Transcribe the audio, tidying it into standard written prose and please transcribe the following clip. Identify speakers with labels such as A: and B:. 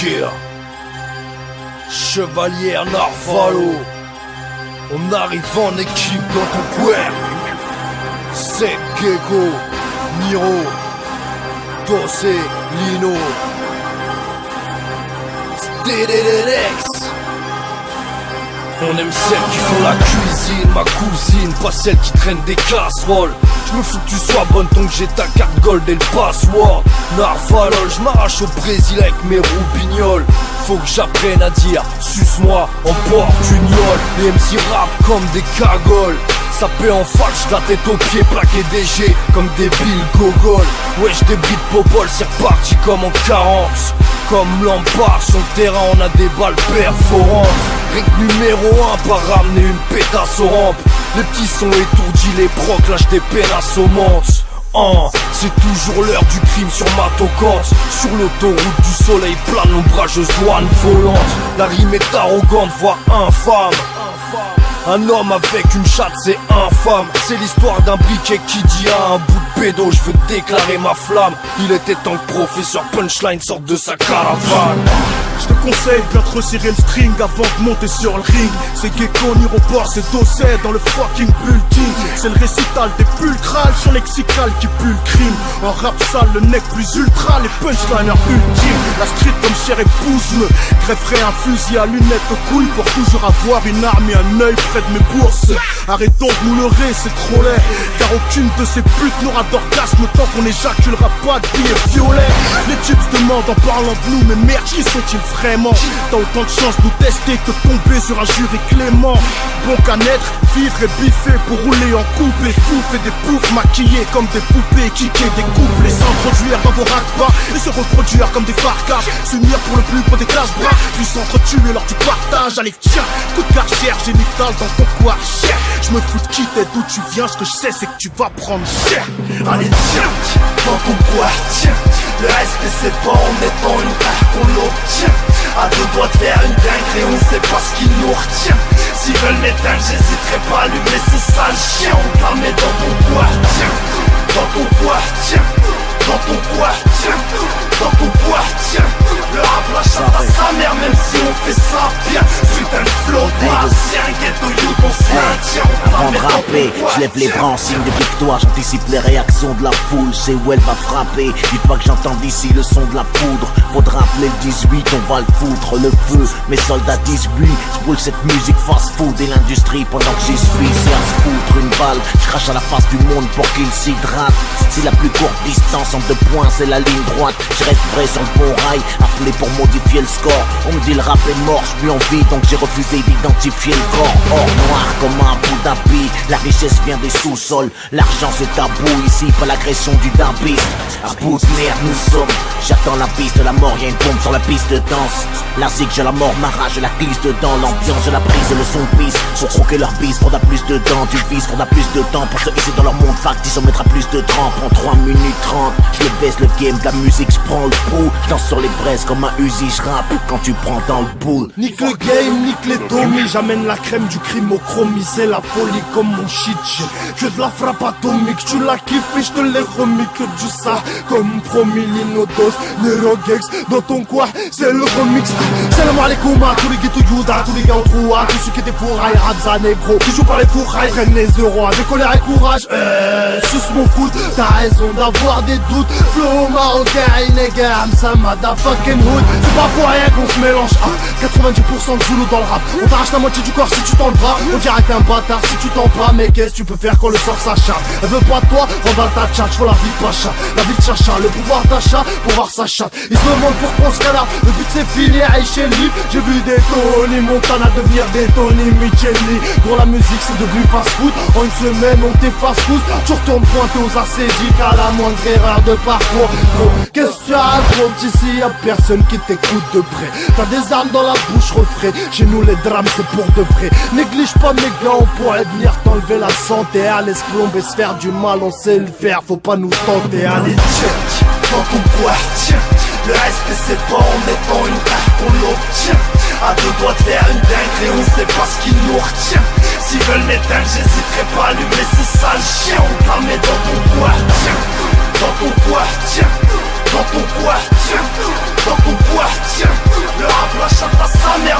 A: Yeah. Chevalier Narvalo, on arrive en équipe dans ton coin. C'est Gecko, Niro, Dossé, Lino, Stededex. On aime celles qui font la cuisine, ma cousine, pas celles qui traînent des casseroles. Je me fous que tu sois bonne tant que j'ai ta carte gold et le password. Narvalol, je m'arrache au Brésil avec mes roubignoles. Faut que j'apprenne à dire suce-moi en portugnole. Les MC rap comme des cagoles. Sapé en fac, la tête aux pieds, plaqué des G comme des Bill Gogol. Ouais, j'débris de Popol, c'est reparti comme en 40. Comme Lampard, sur le terrain on a des balles perforantes. Règle numéro 1, pas ramener une pétasse aux rampes. Les petits sont étourdis, les procs lâchent des pénasses aux mantes. C'est toujours l'heure du crime sur ma tocante. Sur l'autoroute du soleil plane l'ombrageuse douane volante. La rime est arrogante, voire infâme. Un homme avec une chatte c'est infâme. C'est l'histoire d'un briquet qui dit à un bout de pédo je veux déclarer ma flamme. Il était temps que professeur Punchline sorte de sa caravane.
B: Je te conseille bien de resserrer le string avant de monter sur le ring. C'est Gecko, Niroport, c'est Dossé dans le fucking building. C'est le récital des pulcrales, champ lexical qui pue le crime. En rap sale, le nec plus ultra, les punchliners ultimes. La street comme chère épouse me grefferait un fusil à lunettes aux couilles pour toujours avoir une arme et un œil près de mes bourses. Arrêtons de nous leurrer, c'est trop laid. Car aucune de ces putes n'aura d'orgasme tant qu'on n'éjaculera pas de billets violets. Les types se demandent en parlant de nous, mais merde, qui sont-ils vraiment? T'as autant de chance de nous tester que de tomber sur un jury clément. Bon qu'à naître, vivre et biffer pour rouler en coupe et fouf et des poufs maquillés comme des poupées, kicker des couples et s'introduire dans vos racks et se reproduire comme des farcas. S'unir pour le plus gros des classes bras, puis s'entretuer lors du partage. Allez tiens, coup de carrière génitale dans ton poire. Je me fous de qui t'es, d'où tu viens, ce que je sais c'est que tu vas prendre cher.
A: Allez tiens, dans ton poire, tiens. Le respect c'est pas en mettant une carte qu'on l'obtient. À deux doigts de faire une dinguerie, on sait pas ce qui nous retient. S'ils veulent m'éteindre, j'hésiterai pas à allumer ce sale chien. On te la met dans ton poire, tiens. Dans ton poire, tiens. Dans ton poire, tiens. Dans ton poire, tiens. Le rap lâche à sa mère même si on fait ça bien. Putain de flow d'ancien, ghetto youth, on se maintient.
C: Avant de rapper, je lève les bras en signe de victoire. J'anticipe les réactions de la foule, c'est où elle va frapper. Dites-moi que j'entends d'ici le son de la poudre. Faudra appeler le 18, on va le foutre. Le feu, mes soldats 18 spoule cette musique fast food et l'industrie pendant que j'y suis. C'est à se foutre une balle, je crache à la face du monde pour qu'il s'hydrate. C'est la plus courte distance en 2 points, c'est la ligne droite. Je reste vrai sur le bon rail, appelé pour modifier le score. On me dit le rap est mort, je suis en vie donc j'ai refusé d'identifier le corps. Or noir comme un bout d'habit, la richesse vient des sous-sols. L'argent c'est tabou ici, pas l'agression du darbiste. À bout de merde nous sommes, j'attends la piste de la mort, y'a une bombe sur la piste de danse. La zig, je la mort, ma rage, je la glisse dedans. L'ambiance, je la prise, le son pisse. Pour croquer leur bise, faudra plus de dents. Du vice, faudra plus de temps pour se hisser dans leur monde factice. On mettra plus de trempe en 3 minutes 30. Je le baisse le game de la musique, je prends le pouls. Je danse sur les braises comme un Uzi, je rappe quand tu prends dans le boule.
B: Nique le game, nique les tomies. J'amène la crème du crime au chromie. C'est la folie comme mon shit. Que de la frappe atomique, tu la kiffes et je te l'ai remis. Que du ça, comme promis, l'inodos, Nerogex. Dans ton coin, c'est le remix. Salam alaikum à tous les ghetto youth, à tous les gars au trou, à tous ceux qui étaient fourrailles, Rabza négro, qui jouent par les fourrailles, prennent les euros avec colère et courage. Suce mon foot, t'as raison d'avoir des doutes. Flow marocain, inégal, ça motherfucking hood. C'est pas pour rien qu'on se mélange. 90% de Zulu dans le rap. On t'arrache la moitié du corps si tu t'en vas. On dirait que t'es un bâtard si tu t'en vas. Mais qu'est-ce que tu peux faire quand le sort s'acharne? Elle veut pas de toi, on va ta chat. J'vois la vie de Pacha, la vie de Chacha, le pouvoir d'achat pour voir sa chatte. Ils se demandent pourquoi on se canard. Le but c'est finir et chez lui. J'ai vu des Tony Montana devenir des Tony Michelli. Pour la musique c'est devenu fast food. En une semaine on t'efface tous. Tu retournes pointer aux acédiques à la moindre erreur de parcours. Qu'est-ce que tu racontes ici? Y'a personne qui t'écoute de près. T'as des armes dans la bouche, refrais. Chez nous les drames c'est pour de vrai. Néglige pas mes gars, on pourrait venir t'enlever la santé. Allez se plomber, se faire du mal, on sait le faire. Faut pas nous tenter, allez
A: tiens, dans ton poire, tiens. Le respect c'est pas en mettant une carte qu'on l'obtient. À deux doigts de faire une dinguerie, on sait pas ce qui nous retient. S'ils veulent m'éteindre, j'hésiterai pas à allumer ce sale chien. On te la met dans ton poire, tiens. Dans ton poire, tiens.
B: Dans ton bois, tiens, dans ton bois, tiens. Le rap la chatte à sa mère,